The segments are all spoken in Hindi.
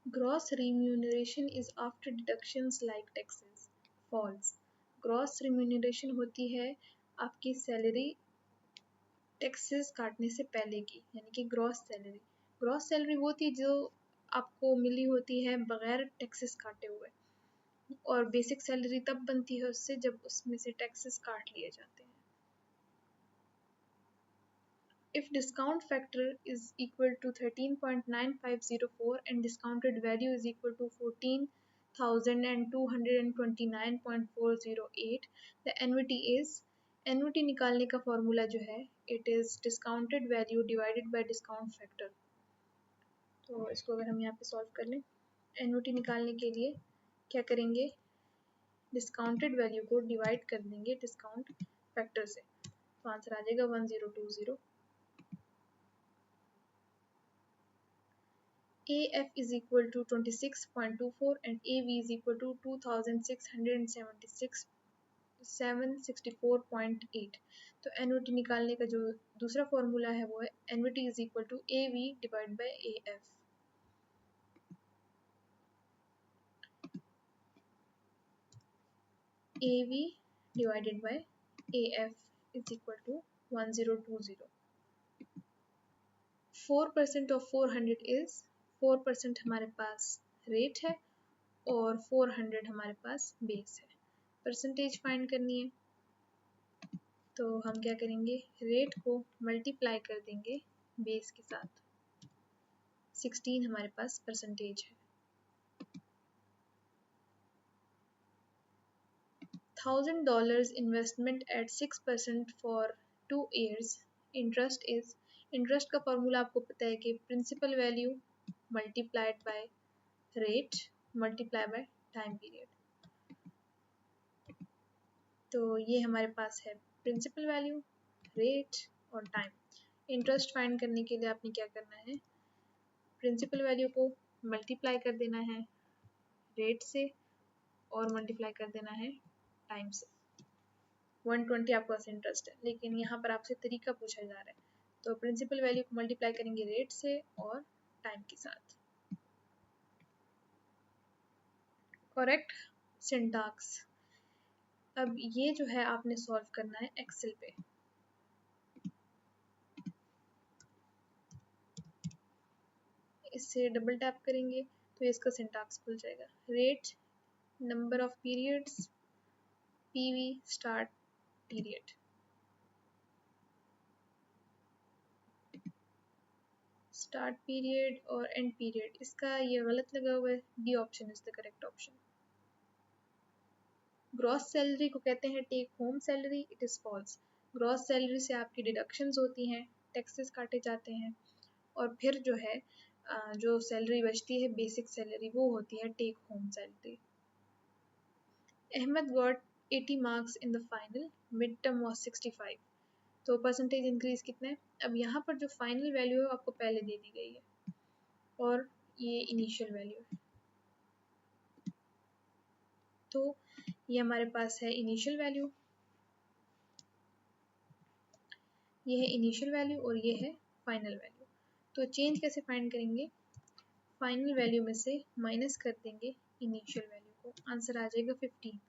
Gross remuneration is after deductions like taxes. False. Gross remuneration होती है आपकी सैलरी टैक्सेस काटने से पहले की, यानी कि ग्रॉस सैलरी। ग्रॉस सैलरी वो थी जो आपको मिली होती है बगैर टैक्सेस काटे हुए, और बेसिक सैलरी तब बनती है उससे जब उसमें से टैक्सेस काट लिए जाते हैं। If discount factor is equal to 13.9504 and discounted value is equal to 14,229.408, the annuity is, annuity निकालने का फॉर्मूला जो है it is discounted value divided by discount factor। तो इसको अगर हम यहाँ पे सॉल्व कर लें, एन्युटी निकालने के लिए क्या करेंगे, डिस्काउंटेड वैल्यू को डिवाइड कर देंगे डिस्काउंट फैक्टर से, तो आंसर आ जाएगा 1020। AF is equal to 26.24 and AV is equal to 2664.8। तो एन्युटी निकालने का जो दूसरा फॉर्मूला है वो है annuity is equal to AV divide by AF। AV divided by AF is equal to 1020। 4% of 400 is 4% हमारे पास रेट है और 400 हमारे पास बेस है। परसेंटेज फाइंड करनी है, तो हम क्या करेंगे, रेट को मल्टीप्लाई कर देंगे बेस के साथ। 16 हमारे पास परसेंटेज है। $1000 investment at 6% for 2 years। Interest का फॉर्मूला आपको पता है कि principal value multiplied by rate multiply by time period. तो ये हमारे पास है प्रिंसिपल वैल्यू, रेट और टाइम। इंटरेस्ट फाइंड करने के लिए आपने क्या करना है, प्रिंसिपल वैल्यू को मल्टीप्लाई कर देना है रेट से और मल्टीप्लाई कर देना है टाइम से। 120 आपका इंटरेस्ट है, लेकिन यहाँ पर आपसे तरीका पूछा जा रहा है, तो प्रिंसिपल वैल्यू को मल्टीप्लाई करेंगे रेट से और टाइम के साथ। Correct syntax. अब ये जो है आपने सॉल्व करना है एक्सेल पे। इससे डबल टैप करेंगे तो इसका सिंटैक्स खुल जाएगा। Rate, number of periods, PV, start period. Start period और एंड पीरियड, इसका ये गलत लगा हुआ है, D option is the correct option. Gross salary को कहते हैं take home salary, it is false. Gross salary से आपकी डिडक्शंस होती हैं, टैक्सेस काटे जाते हैं, और फिर जो है जो सैलरी बचती है बेसिक सैलरी वो होती है take home salary. Ahmed got 80 marks in the final, mid term was 65। तो परसेंटेज इंक्रीज कितना है, अब यहाँ पर जो फाइनल वैल्यू है आपको पहले दे दी गई है और ये इनिशियल वैल्यू है। तो ये हमारे पास है इनिशियल वैल्यू, ये है इनिशियल वैल्यू और ये है फाइनल वैल्यू। तो चेंज कैसे फाइंड करेंगे, फाइनल वैल्यू में से माइनस कर देंगे इनिशियल वैल्यू को, आंसर आ जाएगा 15।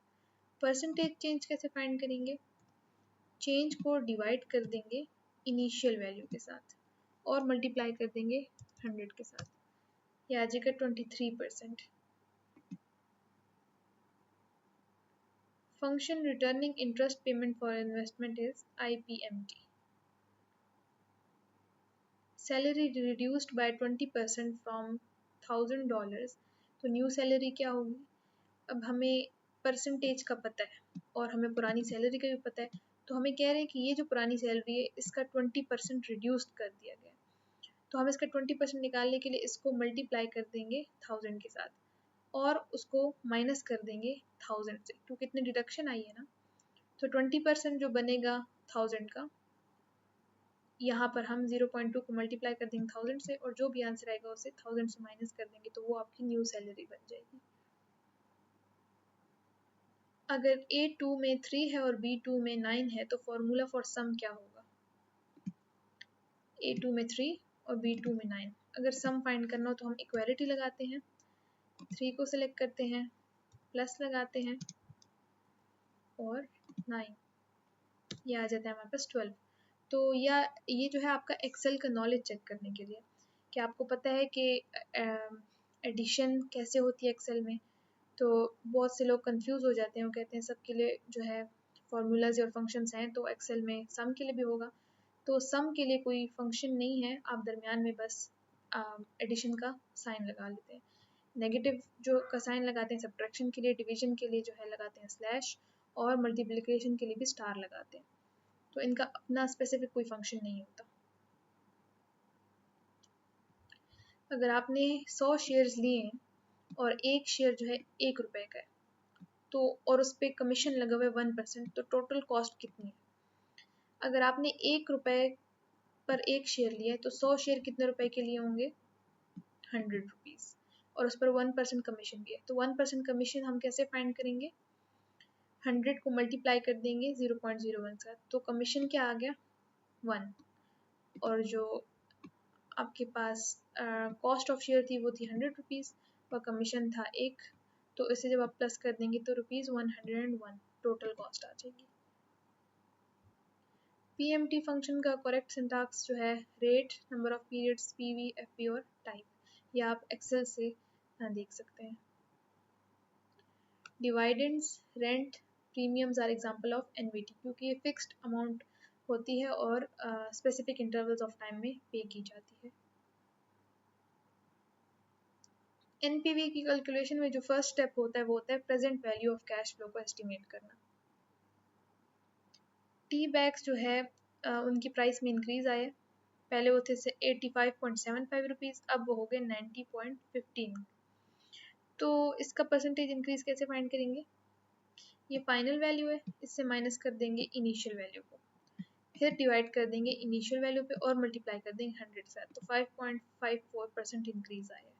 परसेंटेज चेंज कैसे फाइंड करेंगे, चेंज को डिवाइड कर देंगे इनिशियल वैल्यू के साथ और मल्टीप्लाई कर देंगे 100 के साथ, ये आ जाएगा 23%। Function returning interest payment for investment is IPMT। Salary reduced by 20% from $1000, तो न्यू सैलरी क्या होगी। अब हमें परसेंटेज का पता है और हमें पुरानी सैलरी का भी पता है, तो हमें कह रहे हैं कि ये जो पुरानी सैलरी है इसका 20% रिड्यूस कर दिया गया, तो हम इसका 20% निकालने के लिए इसको मल्टीप्लाई कर देंगे 1000 के साथ और उसको माइनस कर देंगे 1000 से, तो कितनी डिडक्शन आई है ना। तो 20% जो बनेगा 1000 का, यहाँ पर हम 0.2 को मल्टीप्लाई कर देंगे 1000 से और जो भी आंसर आएगा उसे 1000 से माइनस कर देंगे, तो वो आपकी न्यू सैलरी बन जाएगी। अगर A2 में 3 है और B2 में 9 है तो फॉर्मूला फॉर सम क्या होगा। A2 में 3 और B2 में 9, अगर सम फाइंड करना हो तो हम इक्वालिटी लगाते हैं, 3 को सिलेक्ट करते हैं, प्लस लगाते हैं और 9, ये आ जाता है हमारे पास 12। तो ये जो है आपका एक्सेल का नॉलेज चेक करने के लिए कि आपको पता है कि एडिशन कैसे होती है एक्सेल में। तो बहुत से लोग कंफ्यूज हो जाते हैं, वो कहते हैं सबके लिए जो है फार्मूलाज और फंक्शंस हैं, तो एक्सेल में सम के लिए भी होगा। तो सम के लिए कोई फंक्शन नहीं है, आप दरमियान में बस एडिशन का साइन लगा लेते हैं। नेगेटिव जो का साइन लगाते हैं सब्ट्रैक्शन के लिए, डिवीजन के लिए जो है लगाते हैं स्लैश, और मल्टीप्लिकेशन के लिए भी स्टार लगाते हैं। तो इनका अपना स्पेसिफिक कोई फंक्शन नहीं होता। अगर आपने 100 शेयर्स लिए हैं और एक शेयर जो है 1 रुपए का है, तो और उस पर कमीशन लगा हुआ है 1%, तो टोटल कॉस्ट कितनी है? अगर आपने 1 रुपए पर एक शेयर लिया है तो 100 शेयर कितने रुपए के लिए होंगे? 100 रुपीज़, और उस पर 1% कमीशन भी है। तो 1% कमीशन हम कैसे फाइंड करेंगे? 100 को मल्टीप्लाई कर देंगे 0.01 से, तो कमीशन क्या आ गया? 1। और जो आपके पास कॉस्ट ऑफ शेयर थी वो थी 100 रुपीज़ और कमीशन था 1, तो इसे जब आप प्लस कर देंगे तो ₹101 टोटल कॉस्ट आ जाएगी। पीएमटी फंक्शन का करेक्ट सिंटैक्स जो है rate, number of periods, PV, FP और टाइप, ये आप एक्सेल से देख सकते हैं। Dividends, rent, premiums are example of NVT, क्योंकि ये फिक्स्ड अमाउंट होती है और स्पेसिफिक इंटरवल्स ऑफ टाइम में पे की जाती है। एनपीवी की कैलकुलेशन में जो फर्स्ट स्टेप होता है वो होता है present value of cash flow को एस्टिमेट करना। टी बैग्स जो है उनकी प्राइस में इंक्रीज आया, पहले वो थे 85.75 रुपीज़, अब वो हो गए 90.15। तो इसका परसेंटेज इंक्रीज कैसे फाइंड करेंगे? ये फाइनल वैल्यू है, इससे माइनस कर देंगे इनिशियल वैल्यू को, फिर डिवाइड कर देंगे इनिशियल वैल्यू पे और मल्टीप्लाई कर देंगे 100 से, तो 5.54% इंक्रीज आया है।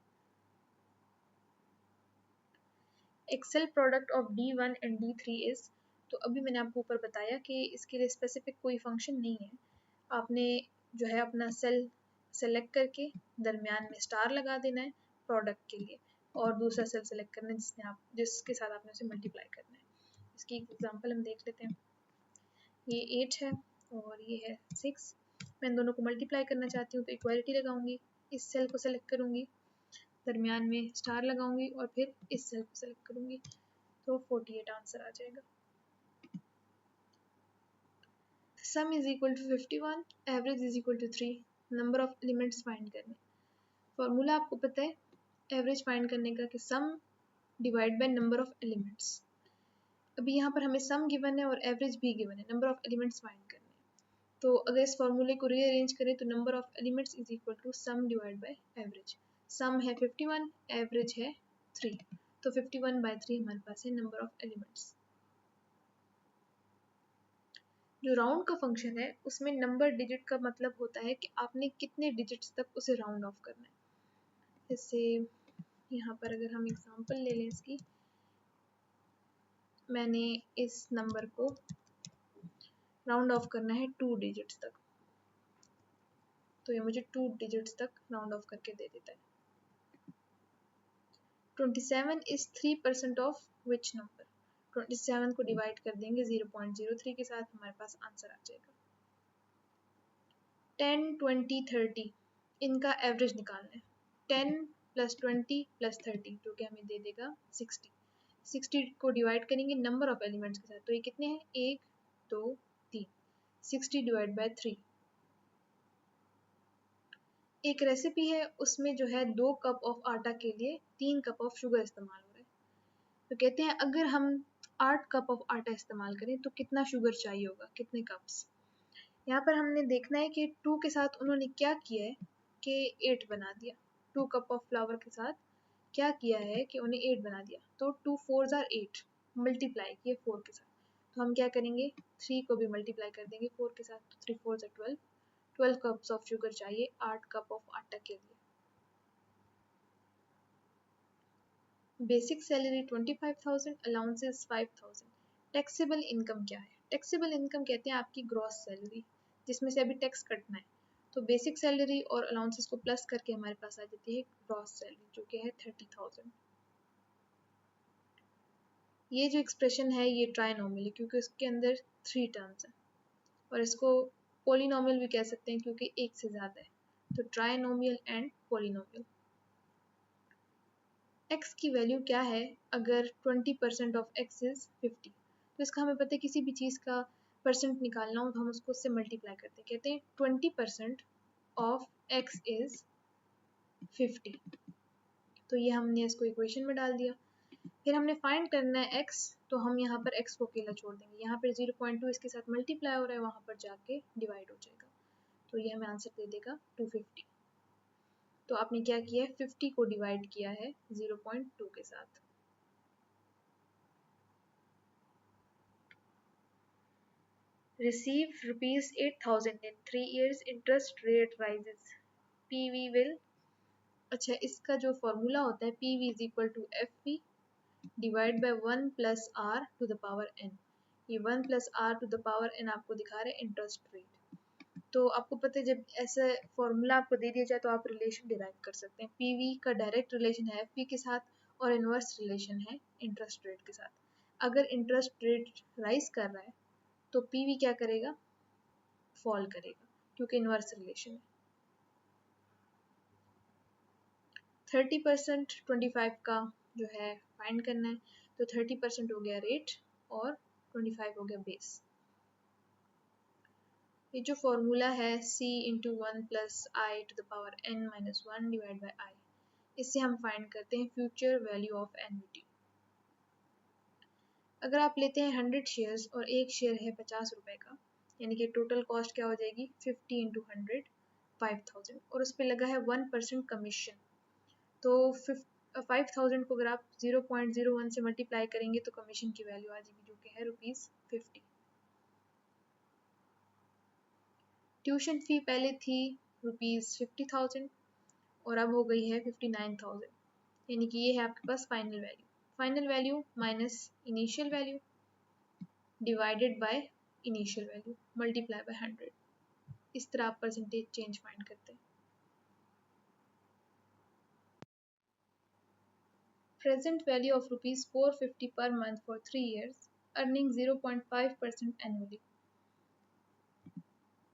Excel product of D1 and D3 is, तो अभी मैंने आपको ऊपर बताया कि इसके लिए स्पेसिफिक कोई फंक्शन नहीं है। आपने जो है अपना सेल सेलेक्ट करके दरमियान में स्टार लगा देना है प्रोडक्ट के लिए, और दूसरा सेल सेलेक्ट करना है जिसके साथ आपने उसे मल्टीप्लाई करना है। इसकी एग्जांपल हम देख लेते हैं। ये 8 है और ये है 6। मैं दोनों को मल्टीप्लाई करना चाहती हूँ तो इक्वालिटी लगाऊंगी, इस सेल को सेलेक्ट करूंगी, दरमियान में स्टार लगाऊंगी और फिर इस सेल को सेलेक्ट करूंगी, तो 48 आंसर आ जाएगा। Sum is equal to 51, average is equal to 3, number of elements find करने। फॉर्मूला आपको पता है एवरेज फाइंड करने का कि sum divide by number of elements. अभी यहाँ पर हमें सम गिवन है और एवरेज भी गिवन है, नंबर ऑफ एलिमेंट्स फाइंड करने। तो अगर इस फॉर्मूले को रीअरेंज करें तो number of elements is equal to sum divide by average. Sum है 51, एवरेज है 3, तो 51/3 हमारे पास है नंबर ऑफ एलिमेंट्स। जो राउंड का फंक्शन है उसमें नंबर डिजिट का मतलब होता है कि आपने कितने डिजिट्स तक उसे राउंड ऑफ करना है। जैसे यहाँ पर अगर हम एग्जांपल ले लें इसकी, मैंने इस नंबर को राउंड ऑफ करना है 2 डिजिट्स तक, तो ये मुझे 2 डिजिट्स तक राउंड ऑफ करके दे देता है। 27 is 3% of which number? 27 को डिवाइड कर देंगे 0.03 के साथ, हमारे पास आंसर आ जाएगा। 10, 20, 30 इनका एवरेज निकालना है। 10 प्लस 20 प्लस 30 जो कि हमें दे देगा 60। 60 को डिवाइड करेंगे नंबर ऑफ एलिमेंट्स के साथ, तो ये कितने हैं? 1, 2, 3। 60 डिवाइड बाय 3। एक रेसिपी है, उसमें जो है 2 कप ऑफ आटा के लिए 3 कप ऑफ शुगर इस्तेमाल हो रहा है। तो कहते हैं अगर हम 8 कप ऑफ आटा इस्तेमाल करें तो कितना शुगर चाहिए होगा, कितने कप्स। यहाँ पर हमने देखना है कि 2 के साथ उन्होंने क्या किया है कि 8 बना दिया। 2 कप ऑफ फ्लावर के साथ क्या किया है कि उन्हें 8 बना दिया, तो 2 4s are 8, मल्टीप्लाई किए 4 के साथ, तो हम क्या करेंगे 3 को भी मल्टीप्लाई कर देंगे 4 के साथ, तो 3 4s are 12। 12 cups of sugar चाहिए 8 कप ऑफ आटा के लिए। Basic salary 25,000, allowances 5,000। Taxable income क्या है? टैक्सेबल इनकम कहते हैं आपकी ग्रॉस सैलरी जिसमें से अभी टैक्स कटना है। तो बेसिक सैलरी और अलाउंसेस को प्लस करके हमारे पास आ जाती है ग्रॉस सैलरी जो कि है 30,000। ये जो एक्सप्रेशन है ये ट्राइनोमियल है क्योंकि उसके अंदर 3 टर्म्स हैं, और इसको पोलिनोमियल भी कह सकते हैं क्योंकि एक से ज़्यादा है, तो ट्राइनोमियल एंड पोलिनोमियल। x की वैल्यू क्या है अगर 20% ऑफ x इज 50, तो इसका हमें पता है किसी भी चीज़ का परसेंट निकालना हो तो हम उसको उससे मल्टीप्लाई करते हैं, कहते हैं 20% ऑफ x इज 50, तो ये हमने इसको इक्वेशन में डाल दिया। फिर हमने फाइंड करना है x, तो हम यहाँ पर x को अकेला छोड़ देंगे, यहाँ पर 0.2 इसके साथ मल्टीप्लाई हो रहा है, वहाँ पर जाके डिवाइड हो जाएगा, तो ये हमें आंसर दे देगा 250। तो आपने क्या किया है, 50 को डिवाइड किया है 0.2 के साथ। Receive rupees 8,000 in 3 years, interest rate rises, PV will, अच्छा इसका जो फॉर्मूला होता है PV is equal to FP divide by 1 plus R to the power N, ये 1 plus R to the power N आपको दिखा रहे हैं इंटरेस्ट रेट। तो आपको पता है जब ऐसा फॉर्मूला आपको दे दिया जाए तो आप रिलेशन डिराइव कर सकते हैं, PV का डायरेक्ट रिलेशन है FP के साथ और इनवर्स रिलेशन है इंटरेस्ट रेट के साथ। अगर इंटरेस्ट रेट राइज कर रहा है तो PV क्या करेगा, फॉल करेगा क्योंकि इनवर्स रिलेशन है। 30% 25 का जो है फाइंड करना है, तो 30% हो गया रेट और 25 हो गया बेस। ये जो फॉर्मूला है C into 1 plus I to the power n minus 1 divide by I, इससे हम फाइंड करते हैं फ्यूचर वैल्यू ऑफ एन्युटी। अगर आप लेते हैं 100 शेयर्स और एक शेयर है 50 रुपए का, यानी कि टोटल कॉस्ट क्या हो जाएगी 50 इंटू 100 5000, और उस पर लगा है 1% कमीशन, तो 5000 को अगर आप 0.01 से मल्टीप्लाई करेंगे तो कमीशन की वैल्यू आ जाएगी जो कि है ₹50। ट्यूशन फी पहले थी ₹50,000 और अब हो गई है 59,000, यानी कि ये है आपके पास final value. Final value minus initial value divided by initial value multiply by 100, इस तरह आप परसेंटेज चेंज फाइंड करते हैं। Present value of ₹450 per month for 3 years, earning 0.5% annually।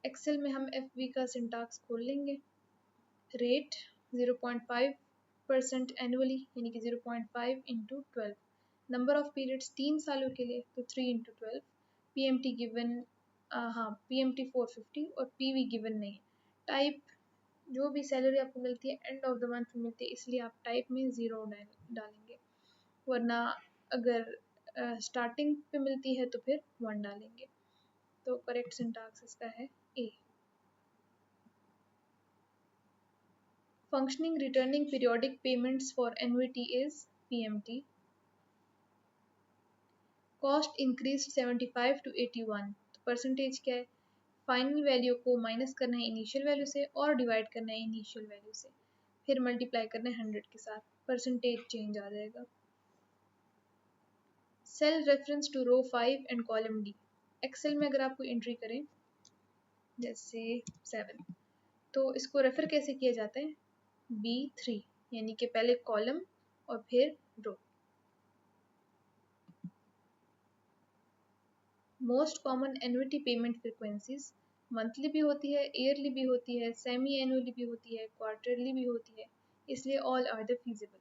Excel में हम FV का सिंटैक्स खोल लेंगे। रेट 0.5% एनुअली, यानी कि 0.5 इंटू 12। नंबर ऑफ पीरियड्स 3 सालों के लिए, तो 3 इंटू 12। PMT गिवन, हाँ PMT 450 और PV गिवन नहीं। टाइप, जो भी सैलरी आपको मिलती है एंड ऑफ द मंथ में मिलती है, इसलिए आप टाइप में 0 डालेंगे, वरना अगर स्टार्टिंग पे मिलती है तो फिर 1 डालेंगे। तो करेक्ट सिंटैक्स इसका है ए। Functioning returning periodic payments for annuity is PMT. Cost increased 75 to 81, तो परसेंटेज क्या है, फाइनल वैल्यू को माइनस करना है इनिशियल वैल्यू से और डिवाइड करना है इनिशियल वैल्यू से, फिर मल्टीप्लाई करना है 100 के साथ, परसेंटेज चेंज आ जाएगा। Cell reference to row 5 and column D. Excel में अगर आपको एंट्री करें जैसे 7, तो इसको रेफर कैसे किया जाता है, B3, यानी कि पहले कॉलम और फिर row. Most common annuity payment frequencies monthly भी होती है, ईयरली भी होती है, सेमी एनुअली भी होती है, क्वार्टरली भी होती है, इसलिए ऑल आर द फीजिबल।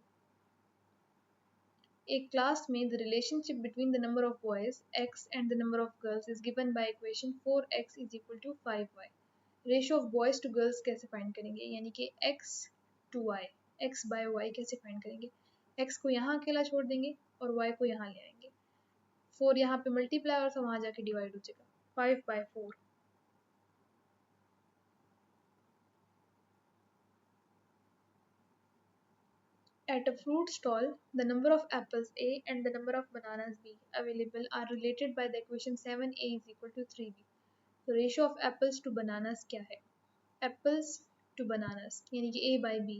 एक क्लास में the relationship between the number of boys x and the number of girls is given by equation 4x is equal to 5y। Ratio of boys to girls कैसे फाइंड करेंगे, यानी कि x to y, x by y कैसे फाइंड करेंगे, x को यहाँ अकेला छोड़ देंगे और y को यहाँ ले आएंगे, 4 यहाँ पे मल्टीप्लाई और तो वहाँ जाके डिवाइड हो जाएगा, 5/4। At a fruit stall, the number of apples A and the number of bananas B available are related by the equation 7A is equal to 3B। तो ratio of apples to bananas क्या है, apples to bananas यानी कि A by B,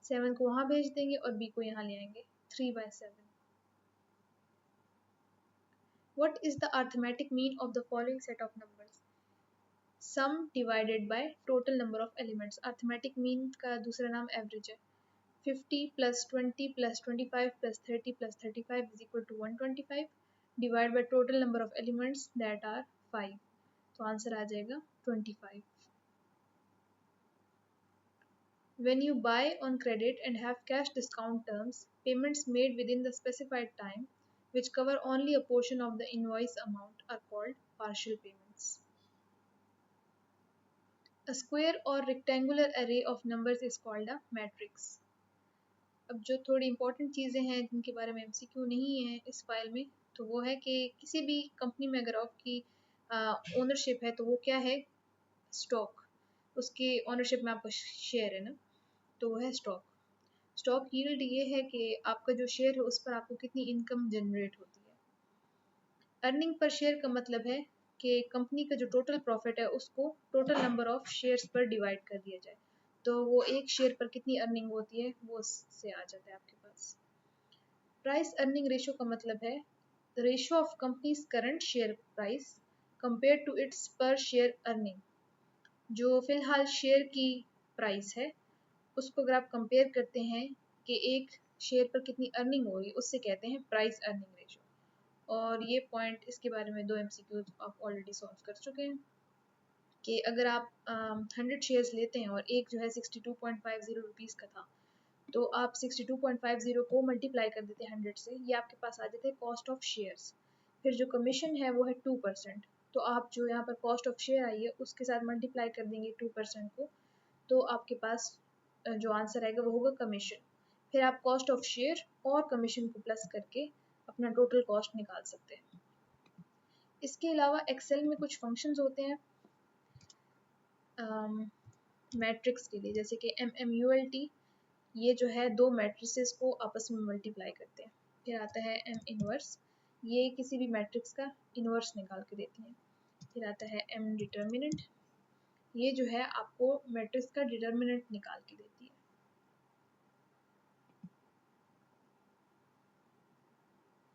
7 को वहाँ भेज देंगे और B को यहाँ ले आएंगे, 3/7। What is the arithmetic mean of the following set of numbers? Sum divided by total number of elements। arithmetic mean का दूसरा नाम average है, 50 plus 20 plus 25 plus 30 plus 35 is equal to 125 divided by total number of elements that are 5. तो आंसर आ जाएगा 25. When you buy on credit and have cash discount terms, payments made within the specified time, which cover only a portion of the invoice amount, are called partial payments. A square or rectangular array of numbers is called a matrix. अब जो थोड़ी इंपॉर्टेंट चीज़ें हैं जिनके बारे में एमसीक्यू नहीं है इस फाइल में, तो वो है कि किसी भी कंपनी में अगर आपकी ओनरशिप है तो वो क्या है, स्टॉक. उसके ओनरशिप में आपका शेयर है ना, तो वो है स्टॉक. स्टॉक यील्ड ये है कि आपका जो शेयर है उस पर आपको कितनी इनकम जनरेट होती है. अर्निंग पर शेयर का मतलब है कि कंपनी का जो टोटल प्रॉफिट है उसको टोटल नंबर ऑफ शेयर्स पर डिवाइड कर दिया जाए, तो वो एक शेयर पर कितनी अर्निंग होती है वो उससे आ जाता है आपके पास. प्राइस अर्निंग रेशो का मतलब है the ratio of companies current share price compare to its per share earning. जो फिलहाल शेयर की प्राइस है उसको अगर आप कंपेयर करते हैं कि एक शेयर पर कितनी अर्निंग होगी, उससे कहते हैं प्राइस अर्निंग रेशो. और ये पॉइंट इसके बारे में 2 MCQs आप ऑलरेडी सॉल्व कर चुके हैं कि अगर आप 100 शेयर्स लेते हैं और एक जो है 62.50 रुपीज़ का था, तो आप 62.50 को मल्टीप्लाई कर देते हैं 100 से, ये आपके पास आ जाते हैं कॉस्ट ऑफ शेयर्स. फिर जो कमीशन है वो है 2%, तो आप जो यहाँ पर कॉस्ट ऑफ शेयर आई है उसके साथ मल्टीप्लाई कर देंगे 2% को, तो आपके पास जो आंसर आएगा वो होगा कमीशन. फिर आप कॉस्ट ऑफ शेयर और कमीशन को प्लस करके अपना टोटल कॉस्ट निकाल सकते हैं. इसके अलावा एक्सेल में कुछ फंक्शंस होते हैं मैट्रिक्स के लिए, जैसे कि MMULT, ये जो है दो मैट्रिसेस को आपस में मल्टीप्लाई करते हैं. फिर आता है M इनवर्स, ये किसी भी मैट्रिक्स का इनवर्स निकाल के देती है. फिर आता है M डिटर्मिनेंट, ये जो है आपको मैट्रिक्स का डिटर्मिनेंट निकाल के देती है.